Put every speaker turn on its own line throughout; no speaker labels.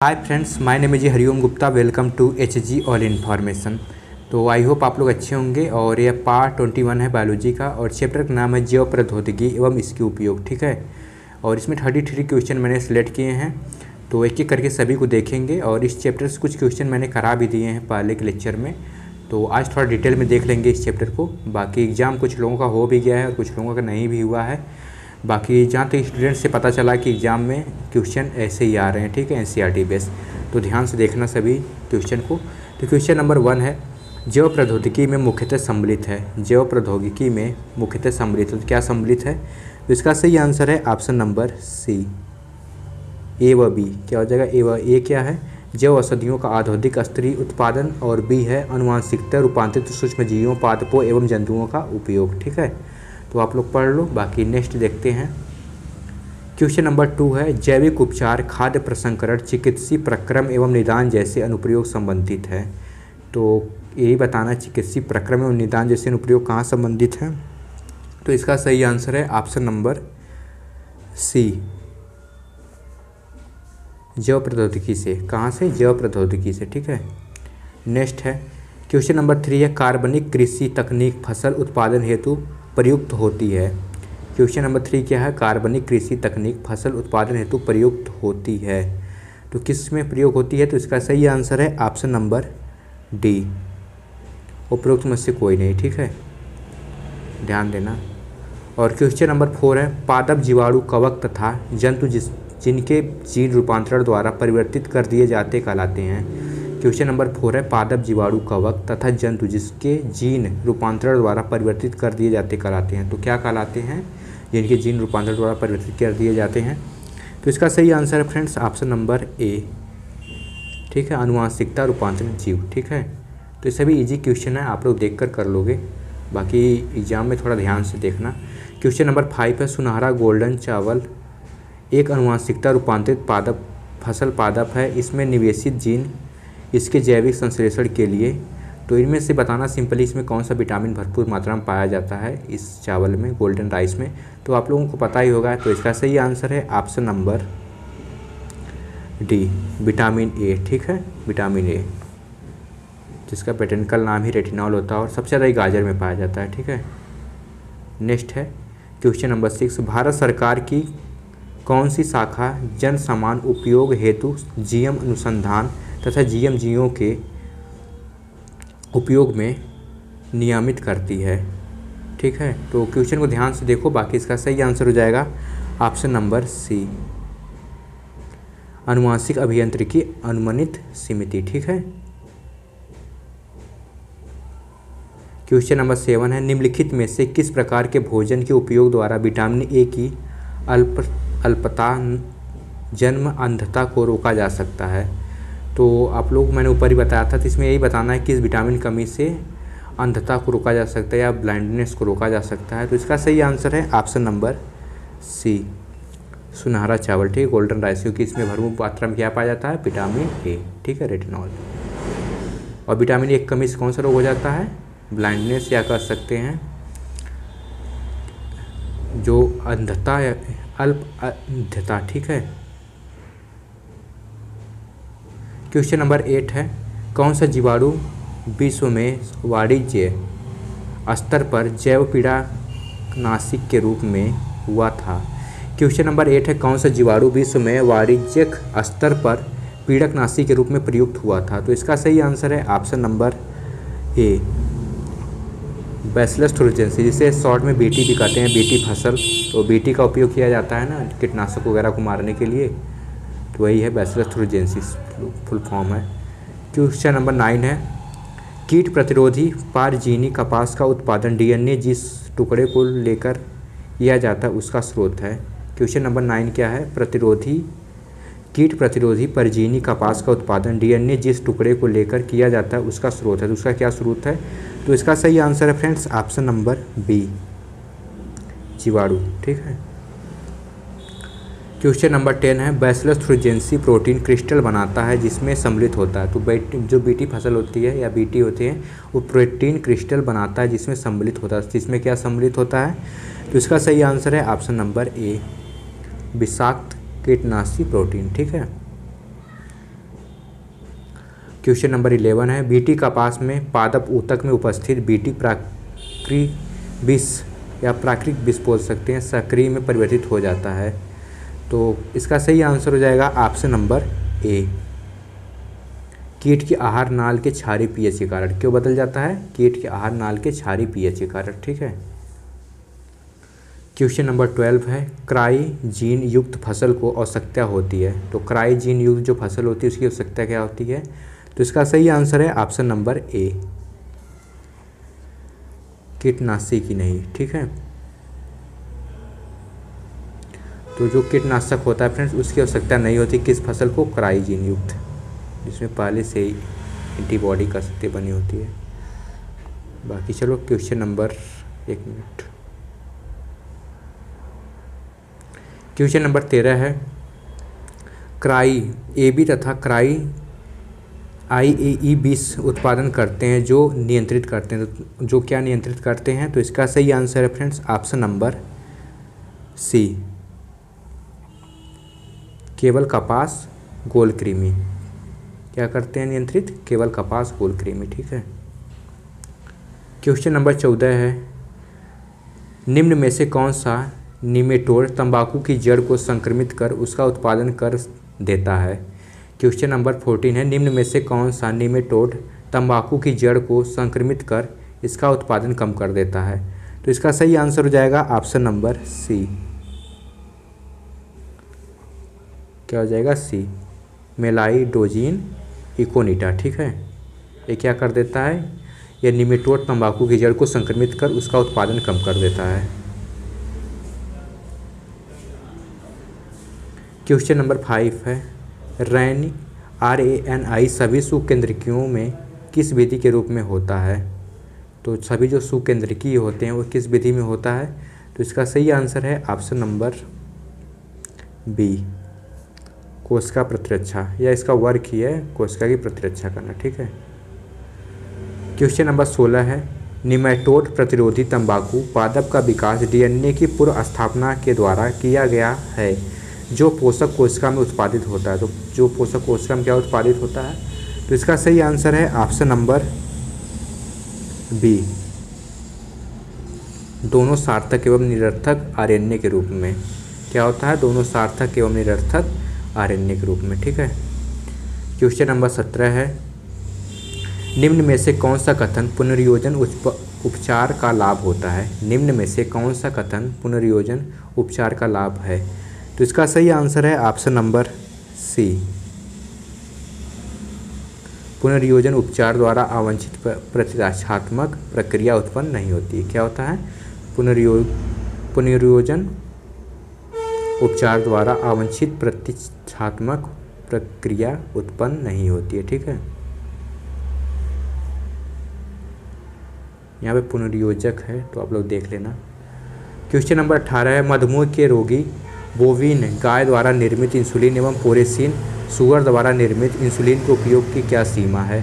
Hi friends, my name is Hariom Gupta. Welcome to HG all information. तो I hope आप लोग अच्छे होंगे। और यह पार्ट 21 है बायोलॉजी का और चैप्टर का नाम है जैव प्रौद्योगिकी एवं इसके उपयोग। ठीक है, और इसमें 33 क्वेश्चन मैंने सेलेक्ट किए हैं, तो एक एक करके सभी को देखेंगे। और इस चैप्टर से कुछ क्वेश्चन मैंने करा भी दिए हैं पहले के लेक्चर में, तो आज थोड़ा डिटेल में देख लेंगे इस चैप्टर को। बाकी एग्ज़ाम कुछ लोगों का हो भी गया है और कुछ लोगों का नहीं भी हुआ है। बाकी जहाँ तक स्टूडेंट से पता चला कि एग्ज़ाम में क्वेश्चन ऐसे ही आ रहे हैं, ठीक है, NCERT बेस। तो ध्यान से देखना सभी क्वेश्चन को। तो क्वेश्चन नंबर 1 है, जैव प्रौद्योगिकी में मुख्यतः सम्मिलित है। जैव प्रौद्योगिकी में मुख्यतः सम्मिलित है, तो क्या सम्मिलित है? तो इसका सही आंसर है ऑप्शन नंबर सी, ए व बी। क्या हो जाएगा? ए क्या है? जैव औषधियों का औद्योगिक स्तरीय उत्पादन, और बी है अनुवांशिकता रूपांतरित सूक्ष्मजीवों, पादपों एवं जंतुओं का उपयोग। ठीक है, तो आप लोग पढ़ लो। बाकी नेक्स्ट देखते हैं। क्वेश्चन नंबर 2 है, जैविक उपचार, खाद्य प्रसंस्करण, चिकित्सीय प्रक्रम एवं निदान जैसे अनुप्रयोग संबंधित है। तो यही बताना, चिकित्सीय प्रक्रम एवं निदान जैसे अनुप्रयोग कहाँ संबंधित है? तो इसका सही आंसर है ऑप्शन नंबर सी, जैव प्रौद्योगिकी से। कहाँ से? जैव प्रौद्योगिकी से। ठीक है, नेक्स्ट है क्वेश्चन नंबर 3 है, कार्बनिक कृषि तकनीक फसल उत्पादन हेतु प्रयुक्त होती है। क्वेश्चन नंबर 3 क्या है? कार्बनिक कृषि तकनीक फसल उत्पादन हेतु प्रयुक्त होती है। तो किस में प्रयोग होती है? तो इसका सही आंसर है ऑप्शन नंबर डी, उपरोक्त में से कोई नहीं। ठीक है, ध्यान देना। और क्वेश्चन नंबर 4 है, पादप, जीवाणु, कवक तथा जंतु जिनके जीन रूपांतरण द्वारा परिवर्तित कर दिए जाते कहलाते हैं। क्वेश्चन नंबर 4 है, पादप, जीवाणु, कवक तथा जंतु जिसके जीन रूपांतरण द्वारा परिवर्तित कर दिए जाते कहलाते हैं। तो क्या कहलाते हैं? जिनके जीन रूपांतरण द्वारा परिवर्तित कर दिए जाते हैं। तो इसका सही आंसर है फ्रेंड्स ऑप्शन नंबर ए। ठीक है, अनुवांशिकता रूपांतरित जीव। ठीक है, तो ये सभी इजी क्वेश्चन है, आप लोग देख कर लोगे। बाकी एग्जाम में थोड़ा ध्यान से देखना। क्वेश्चन नंबर 5 है, सुनहरा गोल्डन चावल एक अनुवांशिकता रूपांतरित पादप फसल पादप है। इसमें निवेशित जीन इसके जैविक संश्लेषण के लिए। तो इनमें से बताना सिंपली, इसमें कौन सा विटामिन भरपूर मात्रा में पाया जाता है इस चावल में, गोल्डन राइस में? तो आप लोगों को पता ही होगा। तो इसका सही आंसर है option number D, vitamin A. ठीक है, विटामिन ए, जिसका बोटैनिकल नाम ही रेटिनॉल होता है और सबसे ज़्यादा गाजर में पाया जाता है। ठीक है, नेक्स्ट है क्वेश्चन नंबर 6, भारत सरकार की कौन सी शाखा जन समान उपयोग हेतु जीएम अनुसंधान तथा जीएम जीवों के उपयोग में नियमित करती है? ठीक है, तो क्वेश्चन को ध्यान से देखो। बाकी इसका सही आंसर हो जाएगा ऑप्शन नंबर सी, अनुवांशिक अभियांत्रिकी अनुमोदित समिति। ठीक है, क्वेश्चन नंबर 7 है, निम्नलिखित में से किस प्रकार के भोजन के उपयोग द्वारा विटामिन ए की अल्पता जन्म अंधता को रोका जा सकता है? तो आप लोग, मैंने ऊपर ही बताया था, तो इसमें यही बताना है कि इस विटामिन कमी से अंधता को रोका जा सकता है या ब्लाइंडनेस को रोका जा सकता है। तो इसका सही आंसर है ऑप्शन नंबर सी, सुनहरा चावल। ठीक है, गोल्डन राइस, क्योंकि इसमें भरपूर मात्रा में क्या पाया जाता है? Vitamin A. ठीक है, रेटिनॉल। और विटामिन ए की कमी से कौन सा रोग हो जाता है? ब्लाइंडनेस, या कह सकते हैं जो अंधता या अल्प अंधता। ठीक है, क्वेश्चन नंबर 8 है, कौन सा जीवाणु विश्व में वाणिज्य स्तर पर जैव पीड़ानाशक के रूप में हुआ था? क्वेश्चन नंबर 8 है, कौन सा जीवाणु विश्व में वाणिज्यिक स्तर पर पीड़कनाशी के रूप में प्रयुक्त हुआ था? तो इसका सही आंसर है ऑप्शन नंबर ए, बैसिलस थुरिनजेंसिस, जिसे शॉर्ट में बीटी भी कहते हैं, बीटी फसल। तो बीटी का उपयोग किया जाता है ना कीटनाशक वगैरह को मारने के लिए, तो वही है बैसिलस थुरिनजेंसिस, फुल फॉर्म है। क्वेश्चन नंबर 9 है, कीट प्रतिरोधी पारजीनी कपास का उत्पादन डीएनए जिस टुकड़े को लेकर किया जाता है उसका स्रोत है। क्वेश्चन नंबर 9 क्या है? कीट प्रतिरोधी परजीवी कपास का उत्पादन डीएनए जिस टुकड़े को लेकर किया जाता है उसका स्रोत है। तो उसका क्या स्रोत है? तो इसका सही आंसर है फ्रेंड्स ऑप्शन नंबर बी, जीवाणु। ठीक है, क्वेश्चन नंबर 10 है, बैसिलस थुरिनजेंसिस प्रोटीन क्रिस्टल बनाता है जिसमें सम्मिलित होता है। तो जो बीटी फसल होती है या बीटी होती है वो प्रोटीन क्रिस्टल बनाता है जिसमें सम्मिलित होता है। जिसमें क्या सम्मिलित होता है? तो इसका सही आंसर है ऑप्शन नंबर ए, विषाक्त कीटनाशी प्रोटीन। ठीक है, क्वेश्चन नंबर 11 है बीटी कपास में पादप ऊतक में उपस्थित बीटी प्राकृतिक विष या प्राकृतिक विष बोल सकते हैं सक्रिय में परिवर्तित हो जाता है। तो इसका सही आंसर हो जाएगा ऑप्शन नंबर ए। कीट की आहार नाल के क्षारीय पीएच के कारण क्यों बदल जाता है? कीट के आहार नाल के क्षारीय पीएच के कारण, ठीक है। क्वेश्चन नंबर 12 है क्राइजीन युक्त फसल को आवश्यकता होती है। तो क्राइजीन युक्त जो फसल होती है उसकी आवश्यकता क्या होती है? तो इसका सही आंसर है ऑप्शन नंबर ए, कीटनाशी की नहीं, ठीक है। तो जो कीटनाशक होता है फ्रेंड्स उसकी आवश्यकता नहीं होती किस फसल को? क्राइजीन युक्त, जिसमें पहले से ही एंटीबॉडी का शक्ति बनी होती है। बाकी चलो question number 1 minute. Question number 13 है क्राई एबी तथा क्राई आईएई विष उत्पादन करते हैं जो नियंत्रित करते हैं। तो जो क्या नियंत्रित करते हैं? तो इसका सही आंसर है फ्रेंड्स ऑप्शन नंबर सी, केवल कपास गोल कृमि। क्या करते हैं नियंत्रित? केवल कपास गोल कृमि, ठीक है। क्वेश्चन नंबर 14 है निम्न में से कौन सा निमेटोड तंबाकू की जड़ को संक्रमित कर उसका उत्पादन कर देता है? क्वेश्चन नंबर 14 है निम्न में से कौन सा निमेटोड तंबाकू की जड़ को संक्रमित कर इसका उत्पादन कम कर देता है? तो इसका सही आंसर हो जाएगा ऑप्शन नंबर सी। क्या हो जाएगा? सी, मेलाइडोजिन इकोनिटा, ठीक है। ये क्या कर देता है? यह निमेटोड तंबाकू की जड़ को संक्रमित कर उसका उत्पादन कम कर देता है। क्वेश्चन नंबर 5 है RANI सभी सुकेंद्रकीयों में किस विधि के रूप में होता है? तो सभी जो सुकेंद्रकीय होते हैं वो किस विधि में होता है? तो इसका सही आंसर है ऑप्शन नंबर बी, कोशिका प्रतिरक्षा, या इसका वर्क ही है कोशिका की प्रतिरक्षा करना, ठीक है। क्वेश्चन नंबर 16 है निमेटोड प्रतिरोधी तंबाकू पादप का विकास DNA की पूर्व स्थापना के द्वारा किया गया है जो पोषक कोशिका में उत्पादित होता है। तो जो पोषक कोशिका में क्या उत्पादित होता है? तो इसका सही आंसर है ऑप्शन नंबर बी, दोनों सार्थक एवं निरर्थक RNA के रूप में। क्या होता है? दोनों सार्थक एवं निरर्थक RNA के रूप में, ठीक है। क्वेश्चन नंबर 17 है निम्न में से कौन सा कथन पुनर्योजन उपचार का लाभ होता है? निम्न में से कौन सा कथन पुनर्योजन उपचार का लाभ है? तो इसका सही आंसर है ऑप्शन नंबर सी, पुनर्योजन उपचार द्वारा अवांछित प्रतिरक्षात्मक प्रक्रिया उत्पन्न नहीं होती। क्या होता है? पुनर्योजन उपचार द्वारा अवांछित प्रतिरक्षात्मक प्रक्रिया उत्पन्न नहीं होती है, ठीक है। यहाँ पे पुनर्योजक है तो आप लोग देख लेना। क्वेश्चन नंबर 18 है मधुमेह के रोगी बोविन गाय द्वारा निर्मित इंसुलिन एवं पोरेसिन सुअर द्वारा निर्मित इंसुलिन के उपयोग की क्या सीमा है?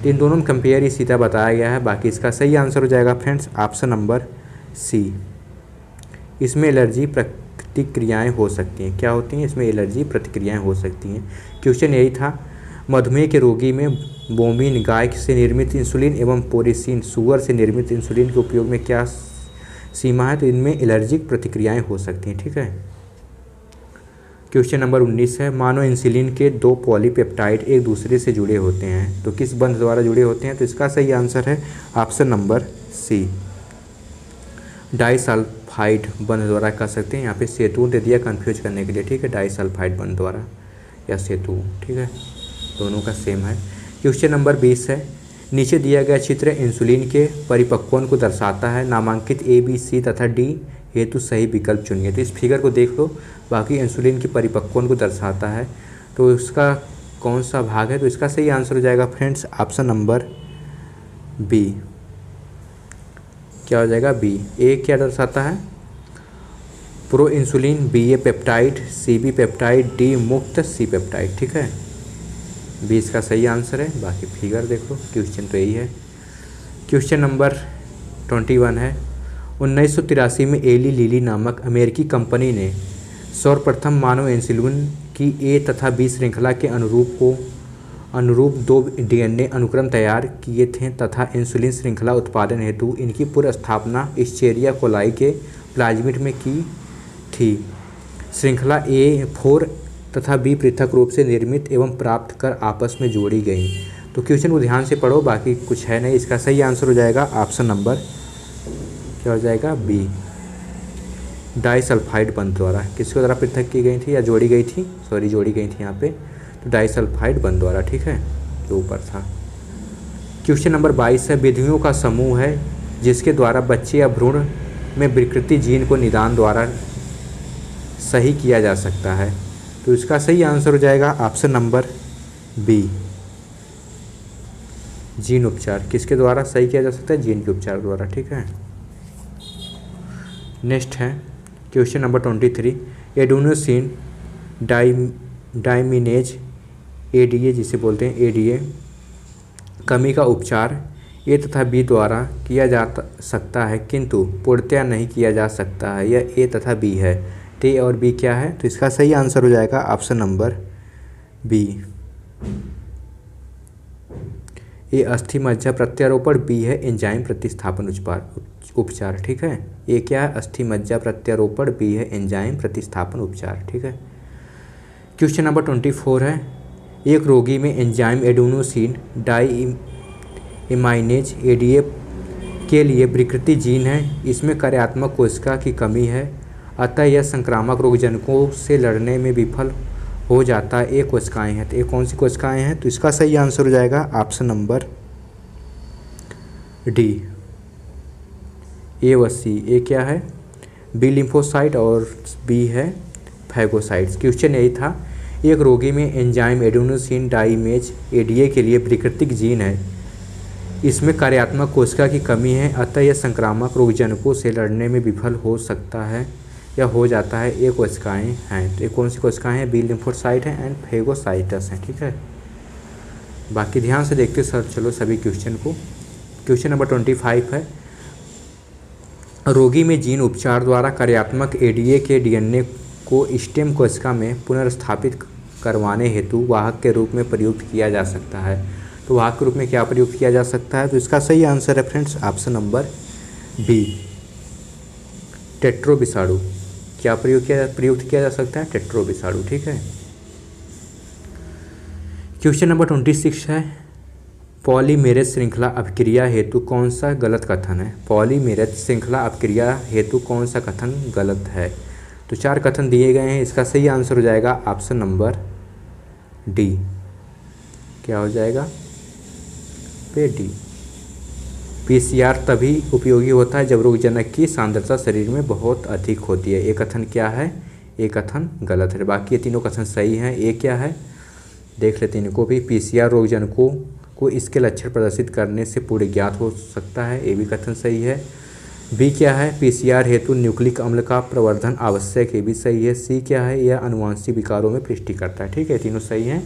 तो इन दोनों में कंपेयर ही सीधा बताया गया है। बाकी इसका सही आंसर हो जाएगा फ्रेंड्स ऑप्शन नंबर सी, इसमें एलर्जी प्रतिक्रियाएं हो सकती हैं। क्या होती हैं? इसमें एलर्जी प्रतिक्रियाएं हो सकती हैं। क्वेश्चन यही था मधुमेह के रोगी में बोविन गाय से निर्मित इंसुलिन एवं पोरेसिन सुअर से निर्मित इंसुलिन के उपयोग में क्या सीमा है? तो इनमें एलर्जिक प्रतिक्रियाएं हो सकती हैं, ठीक है। क्वेश्चन नंबर 19 है मानो इंसुलिन के 2 पॉलीपेप्टाइड एक दूसरे से जुड़े होते हैं तो किस बंध द्वारा जुड़े होते हैं? तो इसका सही आंसर है ऑप्शन नंबर सी, डाइसल्फाइड बंध द्वारा कर सकते हैं। यहाँ पे सेतु दे दिया कंफ्यूज करने के लिए, ठीक है। डाइसल्फाइड बंध द्वारा या सेतु, ठीक है, दोनों का सेम है। क्वेश्चन नंबर 20 है नीचे दिया गया चित्र इंसुलिन के परिपक्वन को दर्शाता है, नामांकित A, B, C तथा D हेतु सही विकल्प चुनिए। तो इस फिगर को देख लो, बाकी इंसुलिन के परिपक्वन को दर्शाता है तो इसका कौन सा भाग है? तो इसका सही आंसर हो जाएगा फ्रेंड्स ऑप्शन नंबर बी। क्या हो जाएगा? बी। ए क्या दर्शाता है? Pro insulin, B A peptide, C B peptide, D मुक्त सी पेप्टाइड, ठीक है। बी इसका सही आंसर है। बाकी फिगर देखो, क्वेश्चन तो यही है। क्वेश्चन नंबर 21 है 1983 में एली लिली नामक अमेरिकी कंपनी ने सर्वप्रथम मानव इंसुलिन की ए तथा बी श्रृंखला के अनुरूप को अनुरूप 2 डीएनए अनुक्रम तैयार किए थे तथा इंसुलिन श्रृंखला उत्पादन हेतु इनकी पूर्व स्थापना इश्चेरिया कोलाई के प्लाज्मिड में की थी। श्रृंखला A4 तथा B पृथक रूप से निर्मित एवं प्राप्त कर आपस में जोड़ी गई। तो क्वेश्चन को ध्यान से पढ़ो, बाकी कुछ है नहीं। इसका सही आंसर हो जाएगा ऑप्शन नंबर क्या हो जाएगा बी, डाइसल्फाइड बंध द्वारा। किसके द्वारा पृथक की गई थी या जोड़ी गई थी, सॉरी जोड़ी गई थी यहाँ पे, तो डाइसल्फाइड बंध द्वारा, ठीक है, जो ऊपर था। क्वेश्चन नंबर 22 है, विधियों का समूह है जिसके द्वारा बच्चे या भ्रूण में विकृति जीन को निदान द्वारा सही किया जा सकता है। तो इसका सही आंसर हो जाएगा ऑप्शन नंबर बी, जीन उपचार। किसके द्वारा सही किया जा सकता है, जीन के उपचार द्वारा, ठीक है। नेक्स्ट है क्वेश्चन नंबर 23, एडेनोसिन डाइमिनेज एडीए जिसे बोलते हैं एडीए कमी का उपचार ए तथा बी द्वारा किया जा सकता है किंतु पूर्णतया नहीं किया जा सकता है। यह ए तथा बी है, तो ए और बी क्या है, तो इसका सही आंसर हो जाएगा ऑप्शन नंबर बी, ए अस्थि मज्जा प्रत्यारोपण, बी है एंजाइम प्रतिस्थापन उपचार, ठीक है। ये क्या है, अस्थि मज्जा प्रत्यारोपण, बी है एंजाइम प्रतिस्थापन उपचार, ठीक है। क्वेश्चन नंबर 24 है, एक रोगी में एंजाइम एडेनोसिन डाइमाइनेज एडीए के लिए विकृति जीन है, इसमें कार्यात्मक कोशिका की कमी है, अतः यह संक्रामक रोगजनकों से लड़ने में विफल हो जाता है। एक कोशिकाएँ हैं, तो ये कौन सी कोशिकाएँ हैं, तो इसका सही आंसर हो जाएगा ऑप्शन नंबर डी, ए व सी। ए क्या है, बी लिम्फोसाइट और बी है फैगोसाइट्स। क्वेश्चन यही था, एक रोगी में एंजाइम एडेनोसिन डाइमेज एडीए के लिए विकृतिक जीन है, इसमें कार्यात्मक कोशिका की कमी है, अतः यह संक्रामक रोगजनकों से लड़ने में विफल हो सकता है या हो जाता है। ये कोशिकाएँ हैं, तो ये कौन सी कोशिकाएँ हैं, बी लिम्फोसाइट हैं एंड फैगोसाइटस हैं, ठीक है। बाकी ध्यान से देखते सर चलो सभी क्वेश्चन को। क्वेश्चन नंबर 25 है, रोगी में जीन उपचार द्वारा कार्यात्मक एडीए के डीएनए को स्टेम कोशिका में पुनर्स्थापित करवाने हेतु वाहक के रूप में प्रयुक्त किया जा सकता है। तो वाहक के रूप में क्या प्रयुक्त किया जा सकता है, तो इसका सही आंसर है फ्रेंड्स ऑप्शन नंबर बी, टेट्रोविषाणु। क्या प्रयुक्त किया जा सकता है, टेट्रोविषाणु, ठीक है। क्वेश्चन नंबर 26 है, पॉलीमेरेज श्रृंखला अभिक्रिया हेतु कौन सा गलत कथन है। पॉलीमेरेज श्रृंखला अभिक्रिया हेतु कौन सा कथन गलत है, तो 4 कथन दिए गए हैं। इसका सही आंसर हो जाएगा ऑप्शन नंबर डी, क्या हो जाएगा पे डी। पीसीआर तभी उपयोगी होता है जब रोगजनक की सांद्रता शरीर में बहुत अधिक होती है। ये कथन क्या है, ये कथन गलत है। बाकी ये तीनों कथन सही हैं। ये क्या है, देख लेते हैं इनको भी। पीसीआर रोगजनकों को इसके लक्षण प्रदर्शित करने से पूर्ण ज्ञात हो सकता है, ये भी कथन सही है। बी क्या है, पीसीआर हेतु न्यूक्लिक अम्ल का प्रवर्धन आवश्यक, ये भी सही है। सी क्या है, यह अनुवांशिक विकारों में पुष्टि करता है, ठीक है। तीनों सही हैं,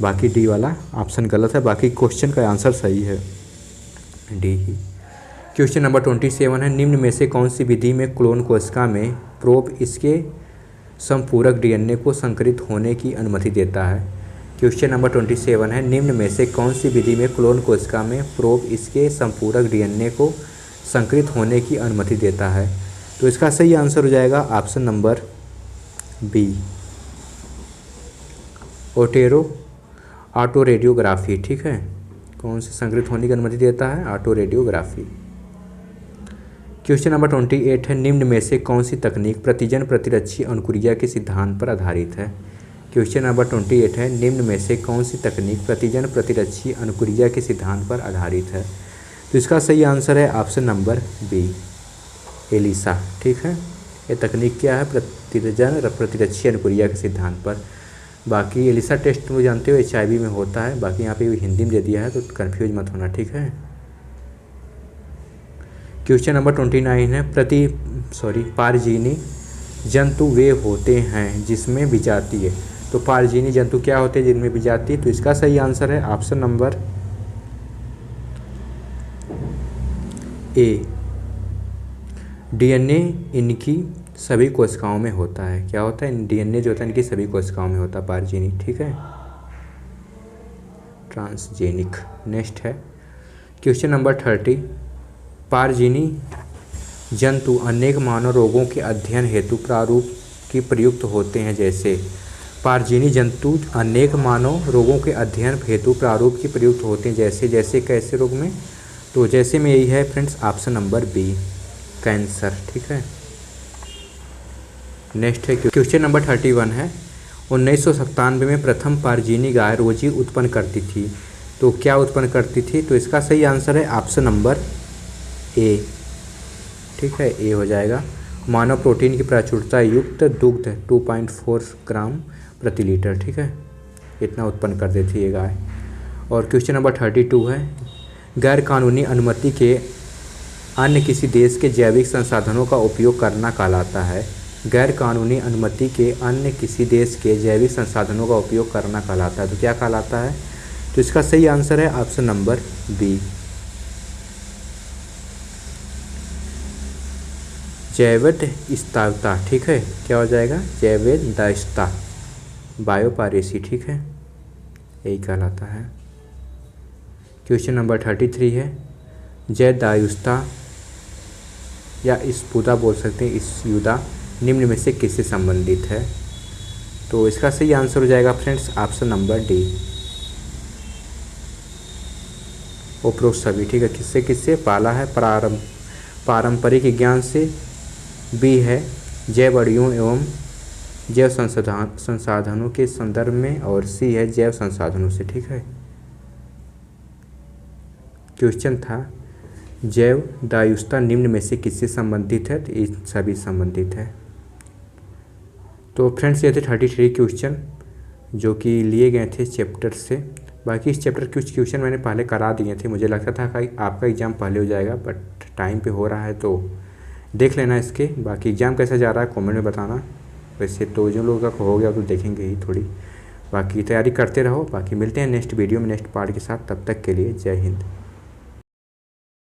बाकी डी वाला ऑप्शन गलत है। बाकी क्वेश्चन का आंसर सही है, डी ही। क्वेश्चन नंबर 27 है, निम्न में से कौन सी विधि में क्लोन कोशिका में प्रोब इसके संपूरक डीएनए को संकरित होने की अनुमति देता है। क्वेश्चन नंबर 27 है, निम्न में से कौन सी विधि में क्लोन कोशिका में प्रोब इसके संपूरक डीएनए को संकरित होने की अनुमति देता है। तो इसका सही आंसर हो जाएगा option number B, auto radiography, ठीक है। कौन से संकरित होने की अनुमति देता है, ऑटो रेडियोग्राफी। क्वेश्चन नंबर 28 है, निम्न में से कौन सी तकनीक प्रतिजन प्रतिरक्षी अनुक्रिया के सिद्धांत पर आधारित है। क्वेश्चन नंबर 28 है, निम्न में से कौन सी तकनीक प्रतिजन प्रतिरक्षी अनुक्रिया के सिद्धांत पर आधारित है। तो इसका सही आंसर है ऑप्शन नंबर बी, एलिसा, ठीक है। ये तकनीक क्या है, प्रतिजन प्रतिरक्षी अनुक्रिया के सिद्धांत पर। बाकी एलिसा टेस्ट वो जानते हो HIV में होता है, बाकी यहाँ पे हिंदी में दे दिया है तो कन्फ्यूज मत होना, ठीक है। क्वेश्चन नंबर 29 है, पारजीनी जंतु वे होते हैं जिसमें विजाती है। तो पारजीनी जंतु क्या होते हैं जिनमें विजाती है, तो इसका सही आंसर है ऑप्शन नंबर ए, डीएनए इनकी सभी कोशिकाओं में होता है। क्या होता है, डीएनए जो होता है इनकी सभी कोशिकाओं में होता है, पारजीनी, ठीक है। ट्रांसजेनिक। नेक्स्ट है क्वेश्चन नंबर 30, पारजीनी जंतु अनेक मानव रोगों के अध्ययन हेतु प्रारूप की प्रयुक्त होते हैं। जैसे पारजीनी जंतु अनेक मानव रोगों के अध्ययन हेतु प्रारूप की प्रयुक्त होते हैं। जैसे जैसे कैसे रोग में, तो जैसे में यही है friends option number B, cancer. ठीक है। नेक्स्ट है क्वेश्चन नंबर 31 है, 1997 में प्रथम पारजीनी गाय रोजी उत्पन्न करती थी। तो क्या उत्पन्न करती थी? तो इसका सही आंसर है ऑप्शन नंबर ए। ठीक है, ए हो जाएगा। मानव प्रोटीन की प्रचुरता युक्त दुग्ध 2.4 ग्राम प्रति लीटर। ठीक है, इतना उत्पन्न कर देती है गाय। और क्वेश्चन नंबर 32 है, गैर कानूनी अनुमति के अन्य किसी देश के जैविक संसाधनों का उपयोग करना कहलाता है। गैर कानूनी अनुमति के अन्य किसी देश के जैविक संसाधनों का उपयोग करना कहलाता है। तो क्या कहलाता है? तो इसका सही आंसर है ऑप्शन नंबर बी, जैवदस्ता। ठीक है, क्या हो जाएगा? जैवदस्ता, बायोपायरेसी। ठीक है, यही कहलाता है। क्वेश्चन नंबर 33 है, जैवदायुस्ता या स्पुदा बोल सकते हैं, स्यूदा निम्न में से किससे संबंधित है? तो इसका सही आंसर हो जाएगा फ्रेंड्स ऑप्शन नंबर डी, उपरोक्त सभी। ठीक है, किससे किससे पाला है? पारंपरिक ज्ञान से। बी है जैव अणुओं एवं जैव संसाधनों के संदर्भ में। और सी है जैव संसाधनों से। ठीक है, क्वेश्चन था जैव दायुस्ता निम्न में से किससे संबंधित है? तो ये सभी संबंधित है। तो फ्रेंड्स ये थे 33 क्वेश्चन जो कि लिए गए थे चैप्टर से। बाकी इस चैप्टर के कुछ क्वेश्चन मैंने पहले करा दिए थे। मुझे लगता था कि आपका एग्ज़ाम पहले हो जाएगा, बट टाइम पे हो रहा है तो देख लेना इसके। बाकी एग्ज़ाम कैसा जा रहा है कमेंट में बताना। वैसे तो जो लोगों का हो गया तो देखेंगे ही थोड़ी, बाकी तैयारी करते रहो। बाकी मिलते हैं नेक्स्ट वीडियो में नेक्स्ट पार्ट के साथ। तब तक के लिए जय हिंद।